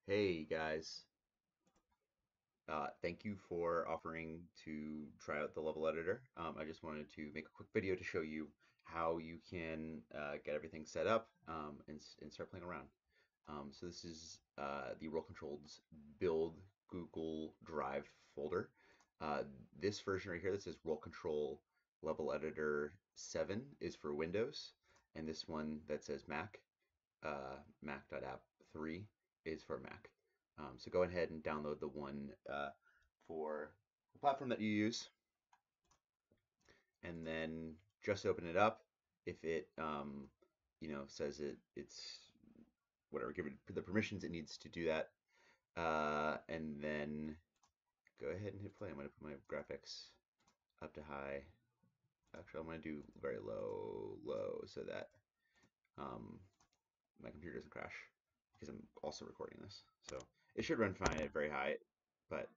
Hey guys, thank you for offering to try out the level editor. I just wanted to make a quick video to show you how you can get everything set up and start playing around. So this is the Roll Controls build Google Drive folder. Uh, this version right here that says Roll Control Level Editor 7 is for Windows, and this one that says Mac, Mac.app 3 is for Mac. So go ahead and download the one for the platform that you use, and then just open it up. If it says it's whatever, give it the permissions it needs to do that, and then go ahead and hit play. I'm going to put my graphics up to high. Actually, I'm going to do very low, so that um, my computer doesn't crash because I'm also recording this. So it should run fine at very high, but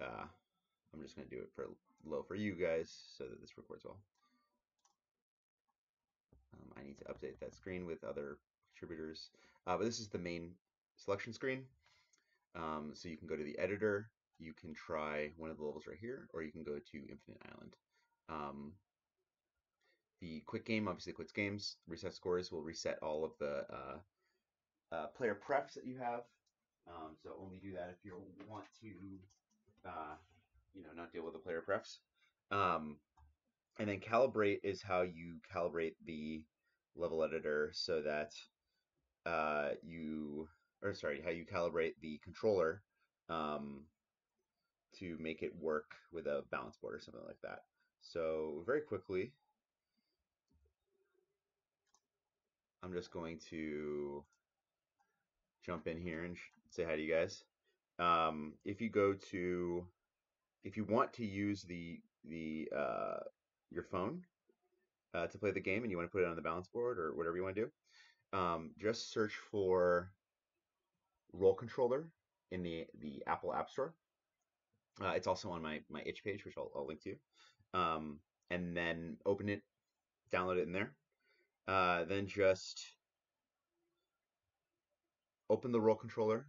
I'm just going to do it for low for you guys so that this records well. I need to update that screen with other contributors, but this is the main selection screen. So you can go to the editor, you can try one of the levels right here, or you can go to Infinite Island. Um, the quick game obviously quits games. Reset scores will reset all of the player prefs that you have. So only do that if you want to, not deal with the player prefs. Um, and then calibrate is how you calibrate the level editor so that how you calibrate the controller um, to make it work with a balance board or something like that. So very quickly, I'm just going to jump in here and say hi to you guys. If you go to, if you want to use the your phone to play the game and you want to put it on the balance board or whatever you want to do, just search for Roll Controller in the Apple App Store. It's also on my itch page, which I'll link to. And then open it, download it in there. Then just open the Roll Controller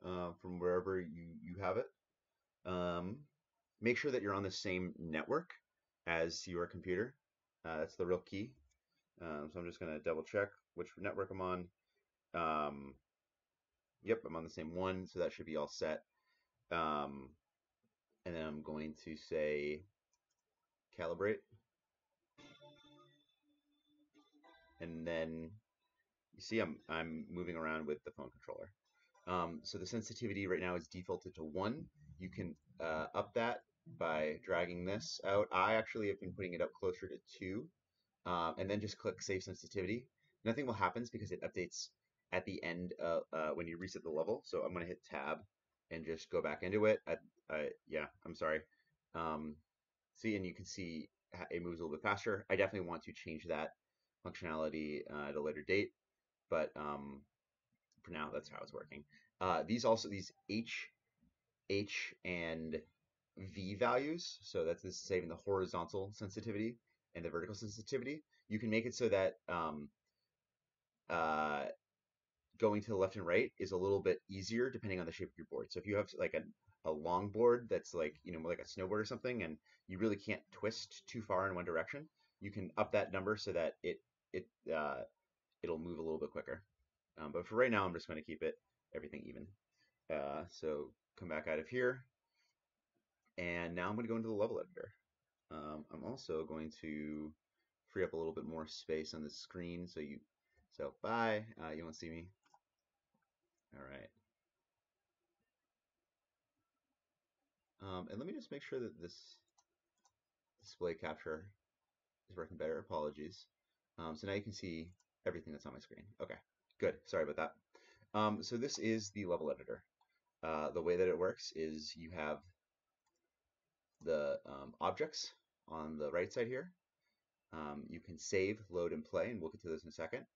from wherever you have it. Um, Make sure that you're on the same network as your computer. That's the real key. So I'm just going to double check which network I'm on. Um, yep, I'm on the same one, so that should be all set. Um, and then I'm going to say calibrate. And then you see I'm moving around with the phone controller. So the sensitivity right now is defaulted to 1. You can up that by dragging this out. I actually have been putting it up closer to 2. And then just click Save Sensitivity. Nothing will happen because it updates at the end when you reset the level. So I'm going to hit Tab and just go back into it. Yeah, I'm sorry. Um, See, and you can see it moves a little bit faster. I definitely want to change that functionality at a later date, but for now, that's how it's working. These H, and V values, so that's this saving the horizontal sensitivity and the vertical sensitivity. You can make it so that uh, going to the left and right is a little bit easier depending on the shape of your board. So if you have like a long board that's like, like a snowboard or something, and you really can't twist too far in one direction, you can up that number so that it it'll move a little bit quicker. But for right now, I'm just going to keep it everything even. So come back out of here, and now I'm going to go into the level editor. I'm also going to free up a little bit more space on the screen so bye, you won't see me. All right. And let me just make sure that this display capture is working better. Apologies. So now you can see everything that's on my screen. Okay, good. Sorry about that. So this is the level editor. The way that it works is you have the objects on the right side here. You can save, load, and play, and we'll get to those in a second.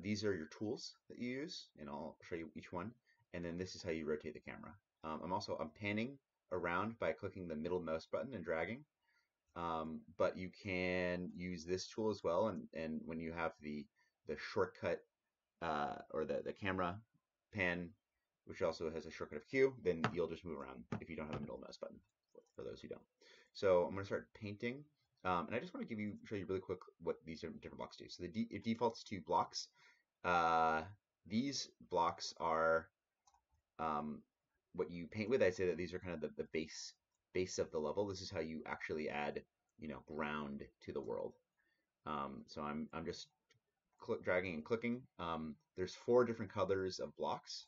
These are your tools that you use, and I'll show you each one. And then this is how you rotate the camera. I'm panning around by clicking the middle mouse button and dragging. But you can use this tool as well, and when you have the shortcut or the camera pan which also has a shortcut of Q, then you'll just move around if you don't have a middle mouse button, for those who don't. So I'm going to start painting. And I just want to show you really quick what these different blocks do. So it defaults to blocks. These blocks are what you paint with. I'd say that these are kind of the base of the level. This is how you actually add, ground to the world. So I'm just dragging and clicking. There's 4 different colors of blocks,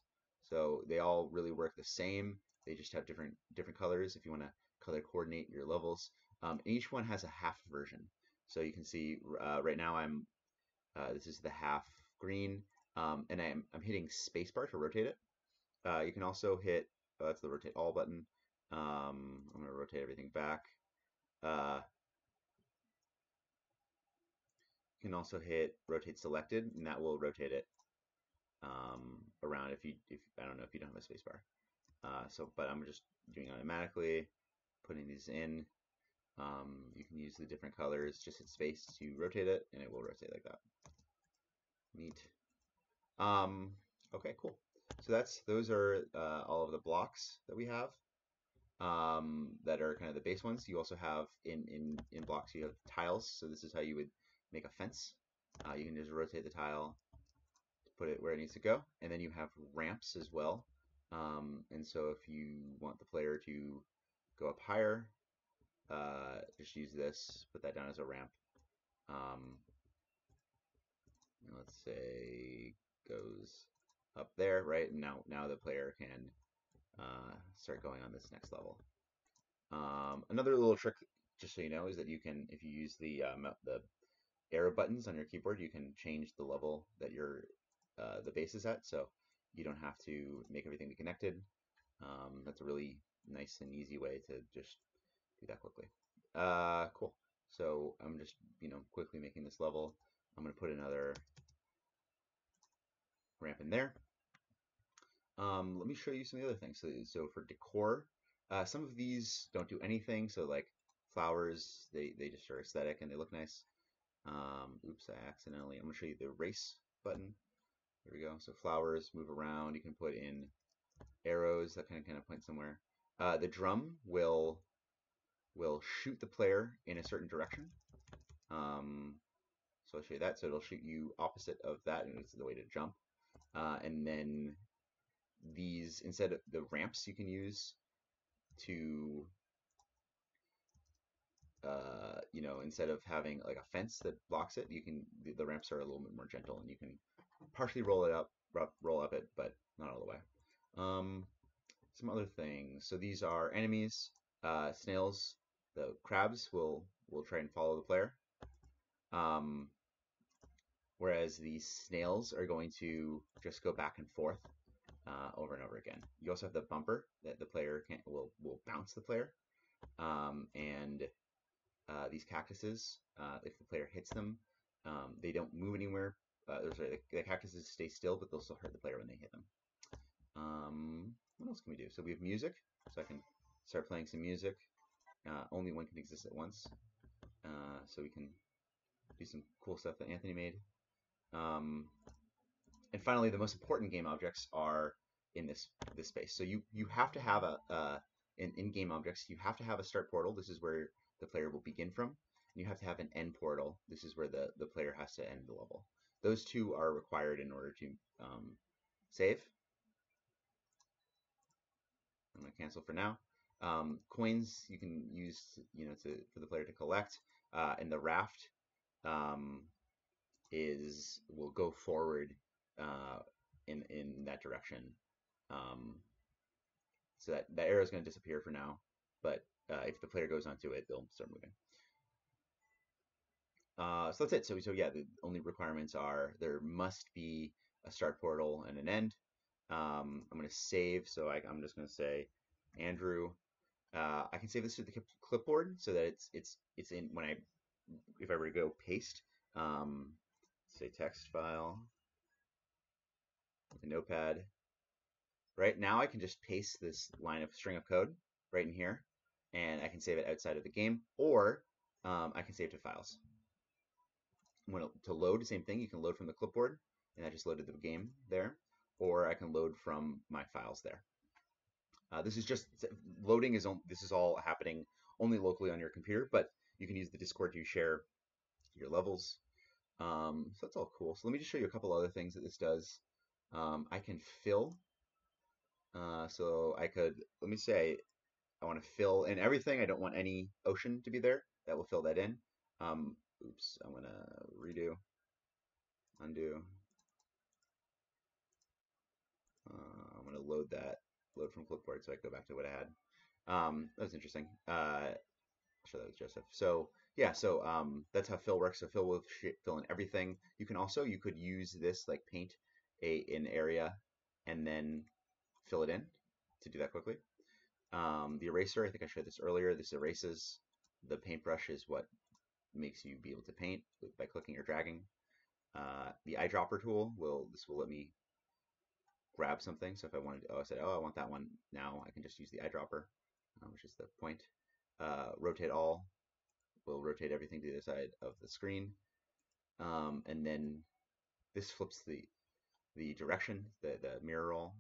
so they all really work the same. They just have different colors if you want to color coordinate your levels. And each one has a half version. So you can see right now this is the half green, and I'm hitting spacebar to rotate it. You can also hit that's the rotate all button. I'm going to rotate everything back. Uh, you can also hit rotate selected, and that will rotate it around if I don't know if you don't have a spacebar. But I'm just doing it automatically, putting these in. You can use the different colors. Just hit space to rotate it, and it will rotate like that. Neat. Okay, cool. So those are all of the blocks that we have. That are kind of the base ones. You also have in blocks you have tiles. So this is how you would make a fence. You can just rotate the tile to put it where it needs to go, and then you have ramps as well. And so if you want the player to go up higher, just use this, put that down as a ramp. Let's say goes up there, right? And now the player can start going on this next level. Another little trick, just so you know, is that you can, if you use the arrow buttons on your keyboard, you can change the level that the base is at, so you don't have to make everything be connected. That's a really nice and easy way to just do that quickly. Cool. So I'm just, quickly making this level. I'm going to put another ramp in there. Let me show you some of the other things. So for decor, some of these don't do anything. So like flowers, they just are aesthetic and they look nice. Oops, I'm going to show you the erase button. There we go. So flowers move around. You can put in arrows that kind of point somewhere. The drum will shoot the player in a certain direction. So I'll show you that. So it'll shoot you opposite of that, and it's the way to jump. And then these, instead of the ramps, you can use to, instead of having like a fence that blocks it, the ramps are a little bit more gentle, and you can partially roll up it, but not all the way. Some other things. So these are enemies. Snails, the crabs will try and follow the player. Whereas these snails are going to just go back and forth over and over again. You also have the bumper that the player will bounce the player. And these cactuses, if the player hits them, they don't move anywhere. The cactuses stay still, but they'll still hurt the player when they hit them. What else can we do? So we have music, so I can start playing some music. Only one can exist at once. So we can do some cool stuff that Anthony made. And finally, the most important game objects are in this space. So you have to have in game objects, you have to have a start portal. This is where the player will begin from. And you have to have an end portal. This is where the player has to end the level. Those two are required in order to save. I'm going to cancel for now. Coins you can use, for the player to collect. And the raft will go forward in that direction. So that arrow is going to disappear for now, but if the player goes onto it, they'll start moving. So that's it. So yeah, the only requirements are there must be a start portal and an end. I'm going to save, so I'm just going to say Andrew. I can save this to the clipboard so that it's in if I were to go paste, say text file with a notepad. Right now I can just paste this line of string of code right in here, and I can save it outside of the game, or I can save to files. To load, the same thing. You can load from the clipboard, and I just loaded the game there. or I can load from my files there. This is just loading this is all happening only locally on your computer, but you can use the Discord to share your levels. So that's all cool. So let me just show you a couple other things that this does. I can fill. So I could, let me say, I want to fill in everything. I don't want any ocean to be there. That will fill that in. Oops, I'm going to redo, undo. I'm going to load from clipboard so I can go back to what I had. That was interesting. I'll show that with Joseph. So yeah, so that's how fill works. So fill will fill in everything. You can also, you could use this like paint an area and then fill it in to do that quickly. The eraser, I think I showed this earlier. This erases. The paintbrush is what makes you be able to paint by clicking or dragging. The eyedropper tool will let me grab something. So if I wanted, I said, oh, I want that one now, I can just use the eyedropper, which is the point. Rotate all will rotate everything to the other side of the screen. And then this flips the direction, the mirror all.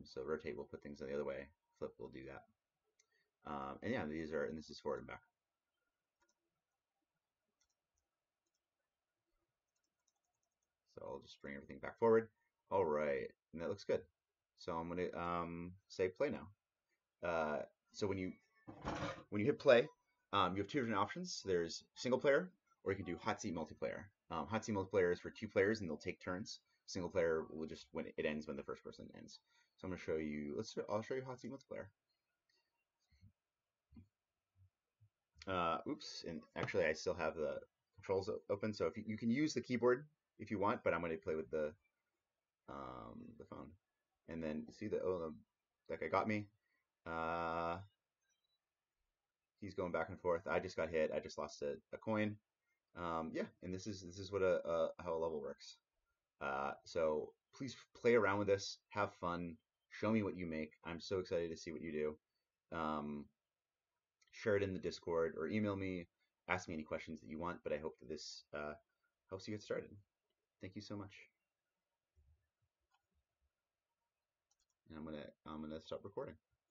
So rotate will put things the other way. Flip will do that. And yeah, and this is forward and back. So I'll just bring everything back forward. All right, and that looks good. So I'm gonna say play now. So when you hit play, you have two different options. There's single player, or you can do hot seat multiplayer. Hot seat multiplayer is for 2 players, and they'll take turns. Single player will just when it ends when the first person ends. So I'm gonna show you. I'll show you hot seat multiplayer. Oops, and actually I still have the controls open. So if you can use the keyboard if you want, but I'm gonna play with the phone. And then see that guy got me. He's going back and forth. I just got hit. I just lost a coin. Yeah, and this is what how a level works. So please play around with this, have fun, show me what you make. I'm so excited to see what you do. Share it in the Discord or email me, ask me any questions that you want. But I hope that this helps you get started. Thank you so much. And I'm gonna stop recording.